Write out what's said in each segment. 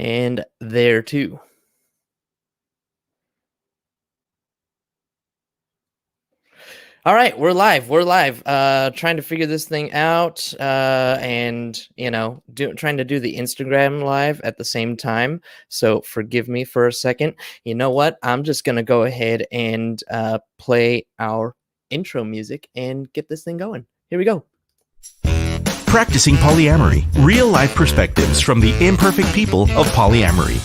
And there too. All right, we're live. We're live. Trying to figure this thing out, and trying to do the Instagram live at the same time. So forgive me for a second. You know what? I'm just gonna go ahead and play our intro music and get this thing going. Here we go. Practicing Polyamory, real-life perspectives from the imperfect people of polyamory.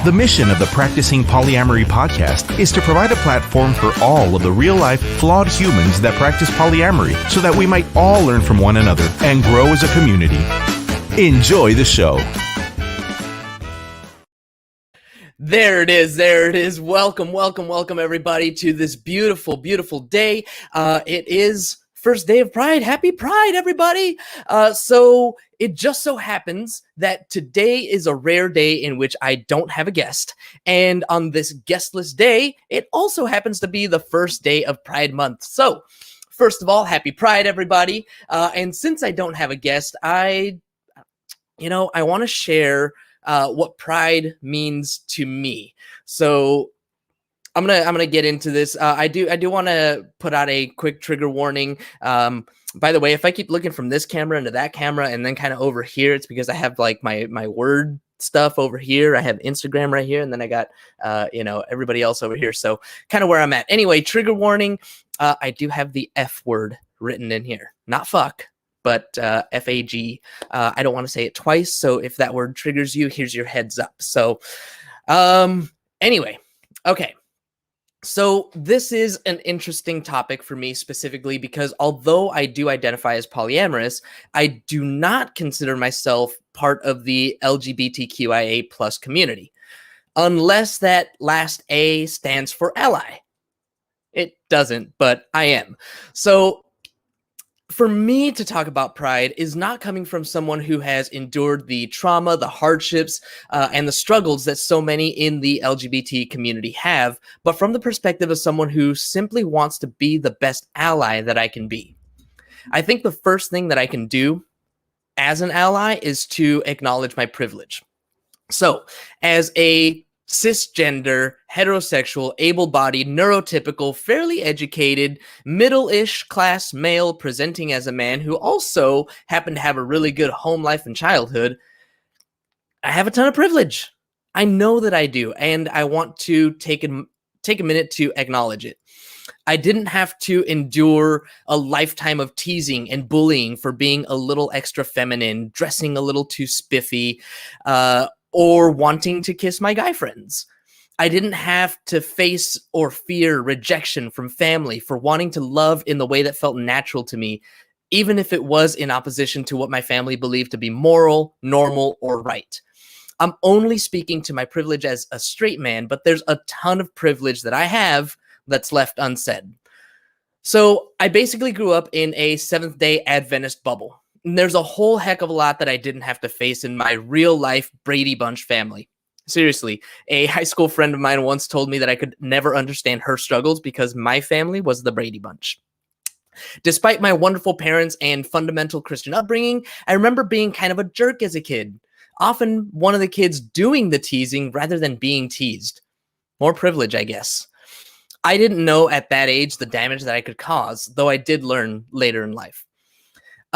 The mission of the Practicing Polyamory podcast is to provide a platform for all of the real-life, flawed humans that practice polyamory so that we might all learn from one another and grow as a community. Enjoy the show. There it is. There it is. Welcome, welcome, welcome, everybody, to this beautiful, beautiful day. It is first day of Pride. Happy Pride, everybody. So it just so happens that today is a rare day in which I don't have a guest. And on this guestless day, it also happens to be the first day of Pride Month. So first of all, happy Pride, everybody. And since I don't have a guest, I want to share what Pride means to me. So I'm gonna get into this. I do want to put out a quick trigger warning. By the way, if I keep looking from this camera into that camera and then kind of over here, it's because I have like my word stuff over here. I have Instagram right here, and then I got everybody else over here. So kind of where I'm at. Anyway, trigger warning. I do have the F word written in here, not fuck, but FAG. I don't want to say it twice. So if that word triggers you, here's your heads up. So anyway, okay. So this is an interesting topic for me specifically because although I do identify as polyamorous, I do not consider myself part of the LGBTQIA plus community, unless that last A stands for ally. It doesn't, but I am. So for me to talk about Pride is not coming from someone who has endured the trauma, the hardships, and the struggles that so many in the LGBT community have, but from the perspective of someone who simply wants to be the best ally that I can be. I think the first thing that I can do as an ally is to acknowledge my privilege. So, as a cisgender, heterosexual, able-bodied, neurotypical, fairly educated, middle-ish class male presenting as a man who also happened to have a really good home life and childhood, I have a ton of privilege. I know that I do, and I want to take a minute to acknowledge it. I didn't have to endure a lifetime of teasing and bullying for being a little extra feminine, dressing a little too spiffy, or wanting to kiss my guy friends. I didn't have to face or fear rejection from family for wanting to love in the way that felt natural to me, even if it was in opposition to what my family believed to be moral, normal, or right. I'm only speaking to my privilege as a straight man, but there's a ton of privilege that I have that's left unsaid. So I basically grew up in a Seventh-day Adventist bubble. And there's a whole heck of a lot that I didn't have to face in my real life Brady Bunch family. Seriously, a high school friend of mine once told me that I could never understand her struggles because my family was the Brady Bunch. Despite my wonderful parents and fundamental Christian upbringing, I remember being kind of a jerk as a kid. Often one of the kids doing the teasing rather than being teased. More privilege, I guess. I didn't know at that age the damage that I could cause, though I did learn later in life.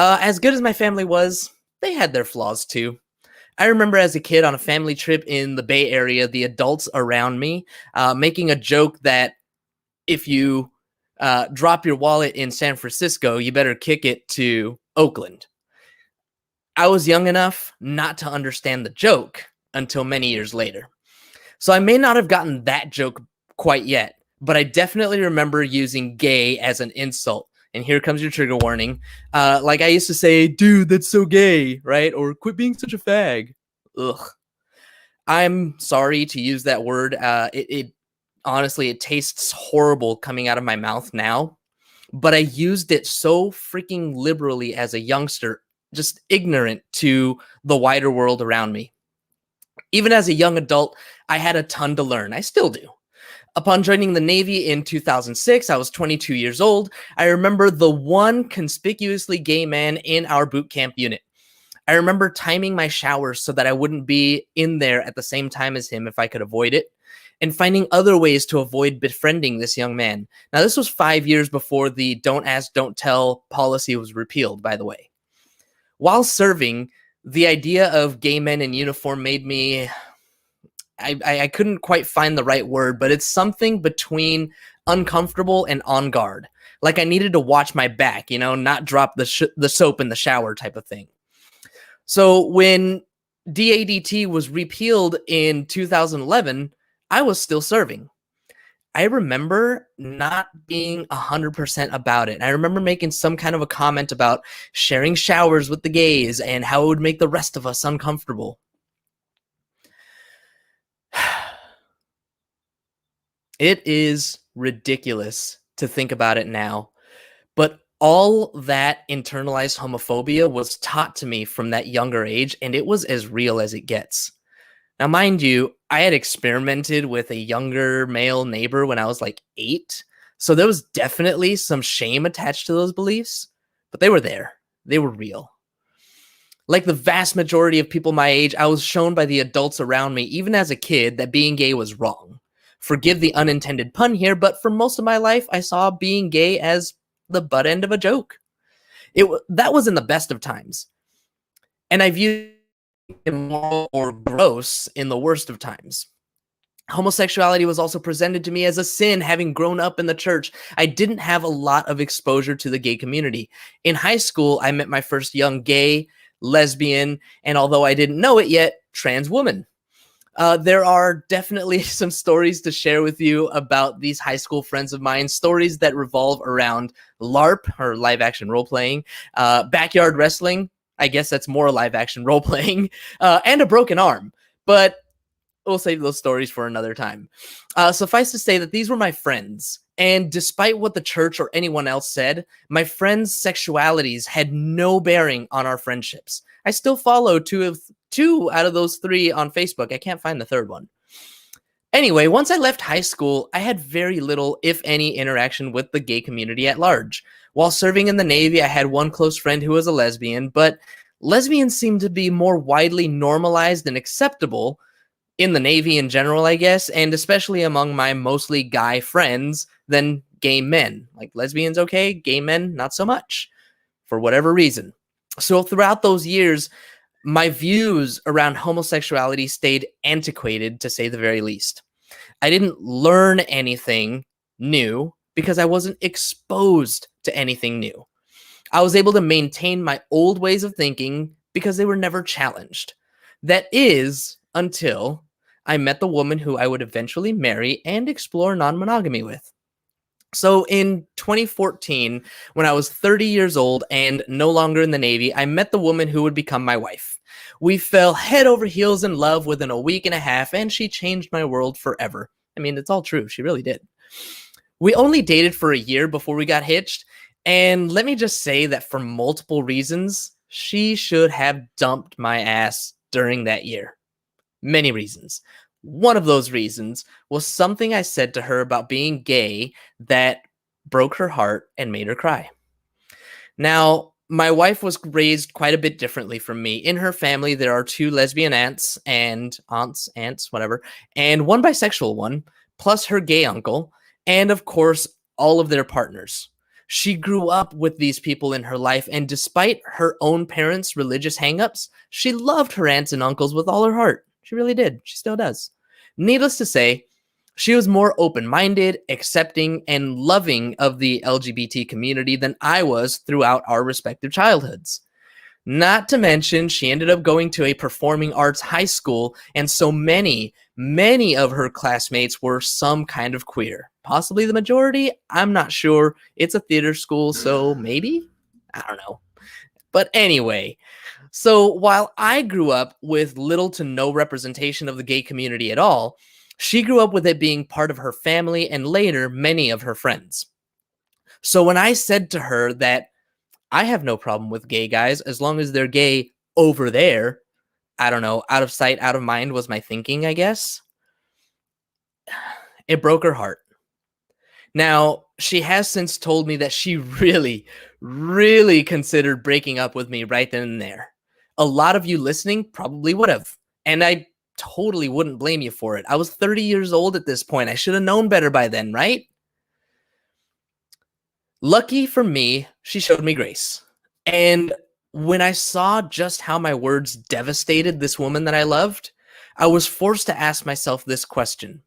As good as my family was, they had their flaws too. I remember as a kid on a family trip in the Bay Area, the adults around me making a joke that if you drop your wallet in San Francisco, you better kick it to Oakland. I was young enough not to understand the joke until many years later. So I may not have gotten that joke quite yet, but I definitely remember using gay as an insult. And here comes your trigger warning. Like I used to say, dude, that's so gay, right? Or quit being such a fag. Ugh. I'm sorry to use that word. It honestly, it tastes horrible coming out of my mouth now. But I used it so freaking liberally as a youngster, just ignorant to the wider world around me. Even as a young adult, I had a ton to learn. I still do. Upon joining the Navy in 2006, I was 22 years old. I remember the one conspicuously gay man in our boot camp unit. I remember timing my showers so that I wouldn't be in there at the same time as him if I could avoid it, and finding other ways to avoid befriending this young man. Now, this was 5 years before the don't ask, don't tell policy was repealed, by the way. While serving, the idea of gay men in uniform made me, I couldn't quite find the right word, but it's something between uncomfortable and on guard. Like I needed to watch my back, not drop the soap in the shower type of thing. So when DADT was repealed in 2011, I was still serving. I remember not being 100% about it. I remember making some kind of a comment about sharing showers with the gays and how it would make the rest of us uncomfortable. It is ridiculous to think about it now, but all that internalized homophobia was taught to me from that younger age, and it was as real as it gets. Now, mind you, I had experimented with a younger male neighbor when I was like 8, so there was definitely some shame attached to those beliefs, but they were there. They were real. Like the vast majority of people my age, I was shown by the adults around me, even as a kid, that being gay was wrong. Forgive the unintended pun here, but for most of my life, I saw being gay as the butt end of a joke. That was in the best of times. And I viewed it immoral or gross in the worst of times. Homosexuality was also presented to me as a sin, having grown up in the church. I didn't have a lot of exposure to the gay community. In high school, I met my first young gay, lesbian, and although I didn't know it yet, trans woman. There are definitely some stories to share with you about these high school friends of mine, stories that revolve around LARP, or live action role playing, backyard wrestling, I guess that's more live action role playing, and a broken arm. But we'll save those stories for another time. Suffice to say that these were my friends. And despite what the church or anyone else said, my friends' sexualities had no bearing on our friendships. I still follow two out of those 3 on Facebook. I can't find the third one. Anyway, once I left high school, I had very little, if any, interaction with the gay community at large. While serving in the Navy, I had one close friend who was a lesbian, but lesbians seemed to be more widely normalized and acceptable in the Navy in general, I guess, and especially among my mostly guy friends than gay men. Like lesbians, okay, gay men, not so much, for whatever reason. So throughout those years, my views around homosexuality stayed antiquated, to say the very least. I didn't learn anything new because I wasn't exposed to anything new. I was able to maintain my old ways of thinking because they were never challenged. That is, until I met the woman who I would eventually marry and explore non-monogamy with. So in 2014, when I was 30 years old and no longer in the Navy, I met the woman who would become my wife. We fell head over heels in love within a week and a half, and she changed my world forever. I mean, it's all true. She really did. We only dated for a year before we got hitched, and let me just say that for multiple reasons, she should have dumped my ass during that year. Many reasons. One of those reasons was something I said to her about being gay that broke her heart and made her cry. Now, my wife was raised quite a bit differently from me. In her family, there are 2 lesbian aunts, whatever, and one bisexual one, plus her gay uncle, and of course, all of their partners. She grew up with these people in her life, and despite her own parents' religious hangups, she loved her aunts and uncles with all her heart. She really did. She still does. Needless to say, she was more open-minded, accepting, and loving of the LGBT community than I was throughout our respective childhoods. Not to mention, she ended up going to a performing arts high school, and so many of her classmates were some kind of queer. Possibly the majority, I'm not sure. It's a theater school, so maybe? I don't know. But anyway, so while I grew up with little to no representation of the gay community at all, she grew up with it being part of her family and later many of her friends. So when I said to her that I have no problem with gay guys as long as they're gay over there, I don't know, out of sight, out of mind was my thinking, I guess. It broke her heart. Now, she has since told me that she really considered breaking up with me right then and there. A lot of you listening probably would have. And I totally wouldn't blame you for it. I was 30 years old at this point. I should have known better by then, right? Lucky for me, she showed me grace. And when I saw just how my words devastated this woman that I loved, I was forced to ask myself this question.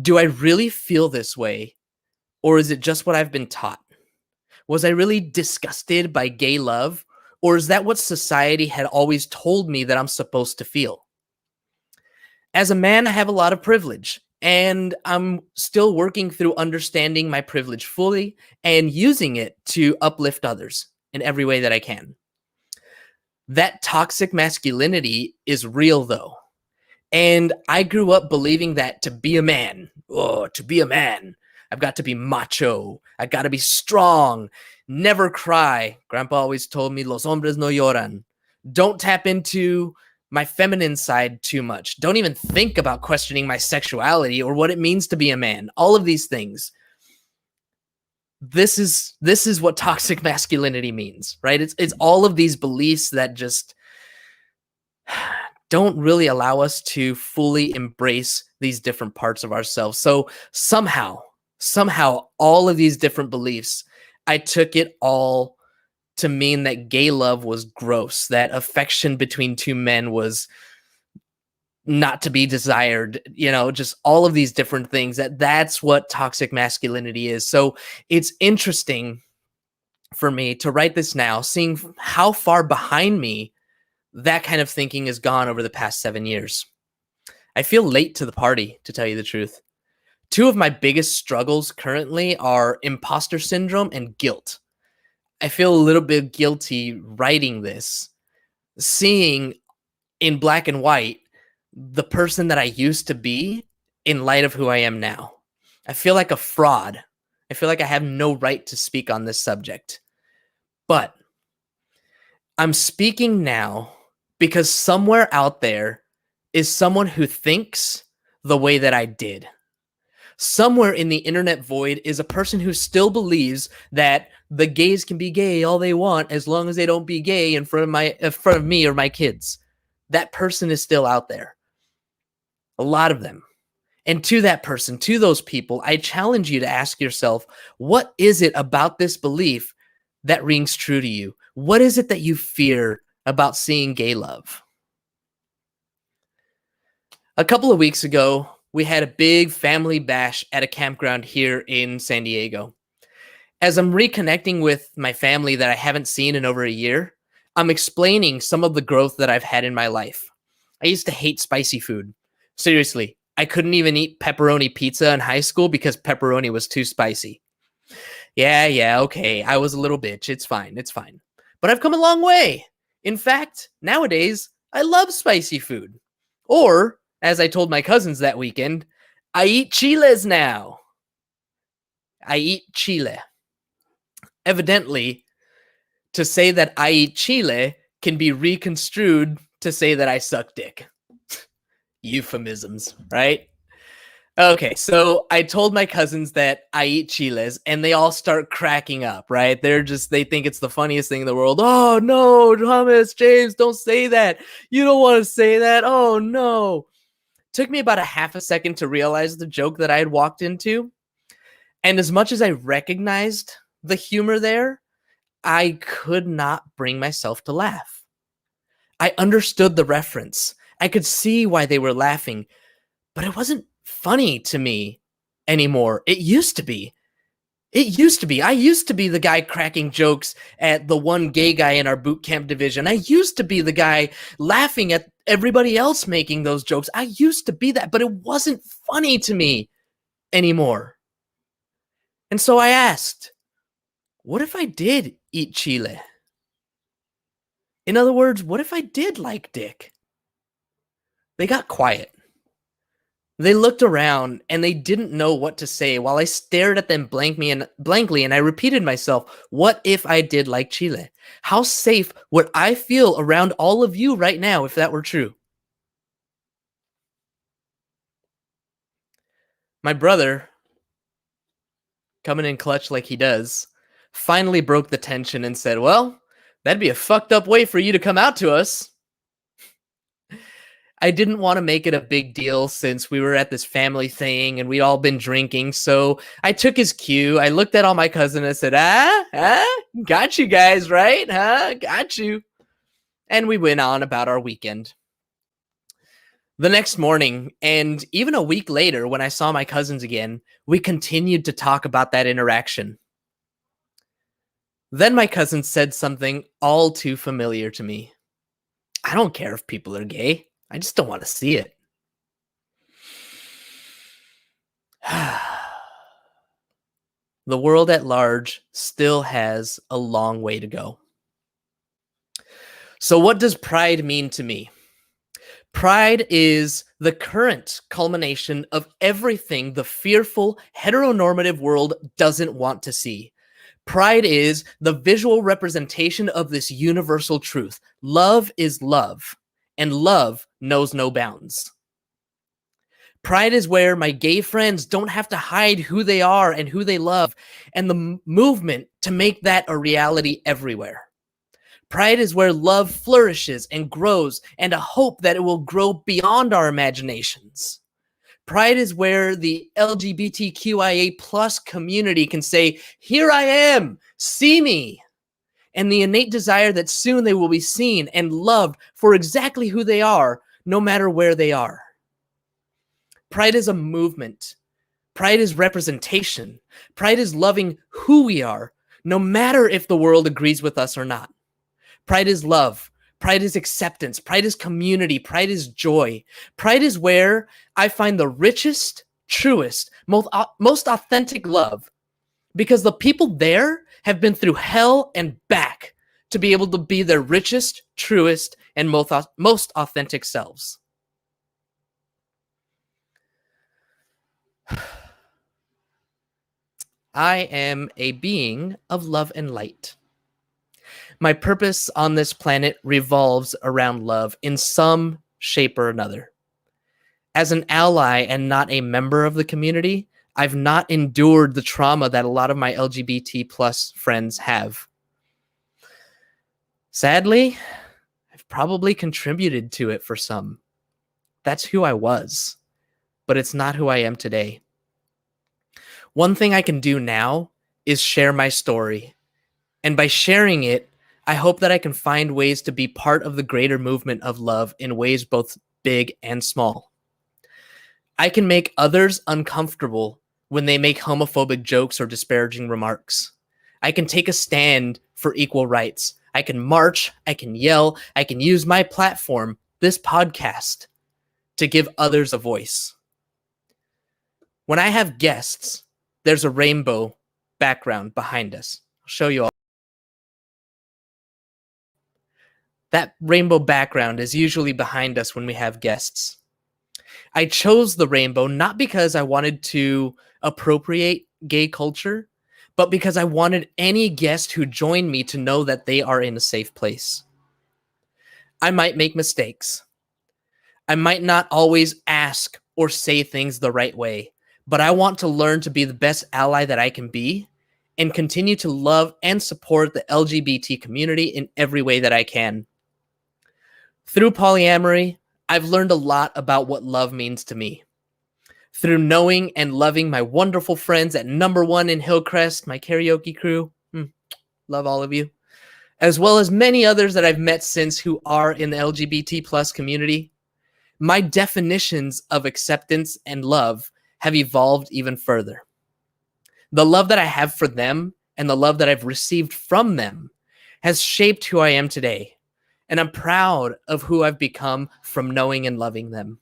Do I really feel this way, or is it just what I've been taught? Was I really disgusted by gay love, or is that what society had always told me that I'm supposed to feel? As a man, I have a lot of privilege, and I'm still working through understanding my privilege fully and using it to uplift others in every way that I can. That toxic masculinity is real, though. And I grew up believing that to be a man, I've got to be macho. I've got to be strong, never cry. Grandpa always told me, los hombres no lloran. Don't tap into my feminine side too much. Don't even think about questioning my sexuality or what it means to be a man. All of these things. This is what toxic masculinity means, right? It's all of these beliefs that just don't really allow us to fully embrace these different parts of ourselves. So somehow, all of these different beliefs, I took it all to mean that gay love was gross, that affection between two men was not to be desired, just all of these different things, that's what toxic masculinity is. So it's interesting for me to write this now, seeing how far behind me that kind of thinking has gone over the past 7 years. I feel late to the party, to tell you the truth. Two of my biggest struggles currently are imposter syndrome and guilt. I feel a little bit guilty writing this, seeing in black and white the person that I used to be in light of who I am now. I feel like a fraud. I feel like I have no right to speak on this subject. But I'm speaking now because somewhere out there is someone who thinks the way that I did. Somewhere in the internet void is a person who still believes that the gays can be gay all they want as long as they don't be gay in front of me or my kids. That person is still out there. A lot of them. And to that person, to those people, I challenge you to ask yourself, what is it about this belief that rings true to you? What is it that you fear about seeing gay love? A couple of weeks ago, we had a big family bash at a campground here in San Diego. As I'm reconnecting with my family that I haven't seen in over a year, I'm explaining some of the growth that I've had in my life. I used to hate spicy food. Seriously, I couldn't even eat pepperoni pizza in high school because pepperoni was too spicy. Yeah, okay, I was a little bitch. It's fine. But I've come a long way. In fact, nowadays, I love spicy food. Or, as I told my cousins that weekend, I eat chiles now. I eat chile. Evidently, to say that I eat chile can be reconstrued to say that I suck dick. Euphemisms, right? Okay, so I told my cousins that I eat chiles, and they all start cracking up, right? They think it's the funniest thing in the world. Oh, no, Thomas, James, don't say that. You don't want to say that. Oh, no. Took me about a half a second to realize the joke that I had walked into. And as much as I recognized the humor there, I could not bring myself to laugh. I understood the reference. I could see why they were laughing, but it wasn't funny to me anymore. It used to be. I used to be the guy cracking jokes at the one gay guy in our boot camp division. I used to be the guy laughing at everybody else making those jokes. I used to be that, but it wasn't funny to me anymore. And so I asked, what if I did eat chile? In other words, what if I did like dick? They got quiet. They looked around and they didn't know what to say while I stared at them blankly and I repeated myself, what if I did like chile? How safe would I feel around all of you right now if that were true? My brother, coming in clutch like he does, finally broke the tension and said, well, That'd be a fucked up way for you to come out to us. I didn't want to make it a big deal since we were at this family thing and we'd all been drinking. So I took his cue. I looked at all my cousins and I said, got you guys, right? Got you. And we went on about our weekend. The next morning, and even a week later, when I saw my cousins again, we continued to talk about that interaction. Then my cousin said something all too familiar to me. I don't care if people are gay. I just don't want to see it. The world at large still has a long way to go. So what does pride mean to me? Pride is the current culmination of everything the fearful, heteronormative world doesn't want to see. Pride is the visual representation of this universal truth. Love is love, and love knows no bounds. Pride is where my gay friends don't have to hide who they are and who they love, and the movement to make that a reality everywhere. Pride is where love flourishes and grows, and a hope that it will grow beyond our imaginations. Pride is where the LGBTQIA plus community can say, here I am, see me. And the innate desire that soon they will be seen and loved for exactly who they are, no matter where they are. Pride is a movement. Pride is representation. Pride is loving who we are, no matter if the world agrees with us or not. Pride is love. Pride is acceptance. Pride is community. Pride is joy. Pride is where I find the richest, truest, most authentic love, because the people there have been through hell and back to be able to be their richest, truest, and most authentic selves. I am a being of love and light. My purpose on this planet revolves around love in some shape or another. As an ally and not a member of the community, I've not endured the trauma that a lot of my LGBT plus friends have. Sadly, I've probably contributed to it for some. That's who I was, but it's not who I am today. One thing I can do now is share my story. And by sharing it, I hope that I can find ways to be part of the greater movement of love in ways both big and small. I can make others uncomfortable when they make homophobic jokes or disparaging remarks. I can take a stand for equal rights. I can march, I can yell, I can use my platform, this podcast, to give others a voice. When I have guests, there's a rainbow background behind us. I'll show you all. That rainbow background is usually behind us when we have guests. I chose the rainbow not because I wanted to appropriate gay culture, but because I wanted any guest who joined me to know that they are in a safe place. I might make mistakes. I might not always ask or say things the right way, but I want to learn to be the best ally that I can be and continue to love and support the LGBT community in every way that I can. Through polyamory, I've learned a lot about what love means to me. Through knowing and loving my wonderful friends at Number One in Hillcrest, my karaoke crew, love all of you, as well as many others that I've met since who are in the LGBT plus community, my definitions of acceptance and love have evolved even further. The love that I have for them and the love that I've received from them has shaped who I am today. And I'm proud of who I've become from knowing and loving them.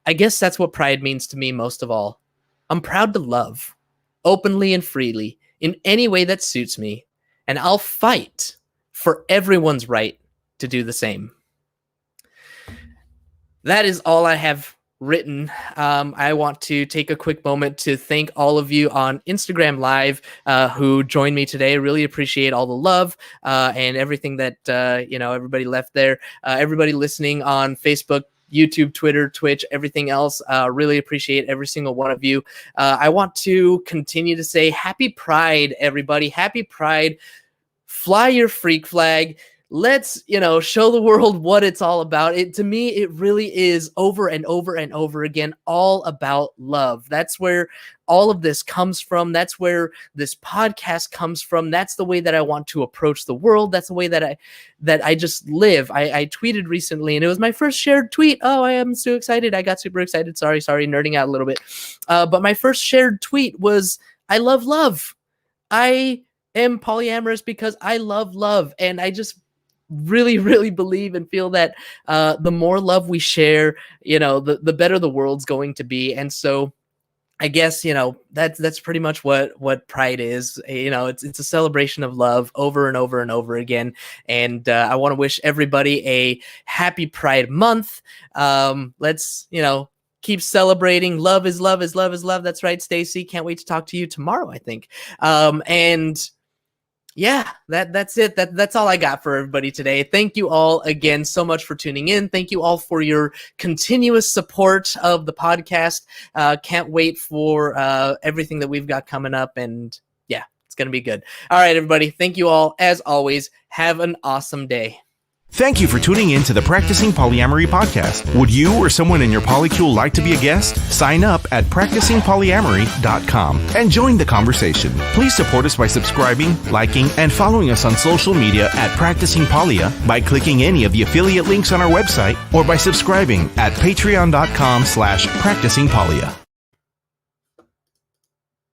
I guess that's what pride means to me most of all. I'm proud to love, openly and freely, in any way that suits me, and I'll fight for everyone's right to do the same. That is all I have written. I want to take a quick moment to thank all of you on Instagram Live who joined me today. I really appreciate all the love and everything that everybody left there. Everybody listening on Facebook, YouTube, Twitter, Twitch, everything else. Really appreciate every single one of you. I want to continue to say happy Pride, everybody. Happy Pride fly your freak flag. Let's, show the world what it's all about. To me, it really is over and over and over again, all about love. That's where all of this comes from. That's where this podcast comes from. That's the way that I want to approach the world. That's the way that I just live. I tweeted recently, and it was my first shared tweet. Oh, I am so excited. I got super excited. Sorry, nerding out a little bit. But my first shared tweet was, I love love. I am polyamorous because I love love. And I just really, really believe and feel that the more love we share, the better the world's going to be. And so I guess, that's pretty much what Pride is. It's a celebration of love over and over and over again. And I want to wish everybody a happy Pride month. Let's, keep celebrating. Love is love is love is love. That's right, Stacy. Can't wait to talk to you tomorrow, I think. And yeah, that's it. That's all I got for everybody today. Thank you all again so much for tuning in. Thank you all for your continuous support of the podcast. Can't wait for everything that we've got coming up. And yeah, it's going to be good. All right, everybody. Thank you all. As always, have an awesome day. Thank you for tuning in to the Practicing Polyamory podcast. Would you or someone in your polycule like to be a guest? Sign up at practicingpolyamory.com and join the conversation. Please support us by subscribing, liking, and following us on social media at Practicing Polya by clicking any of the affiliate links on our website or by subscribing at patreon.com/practicingpolya.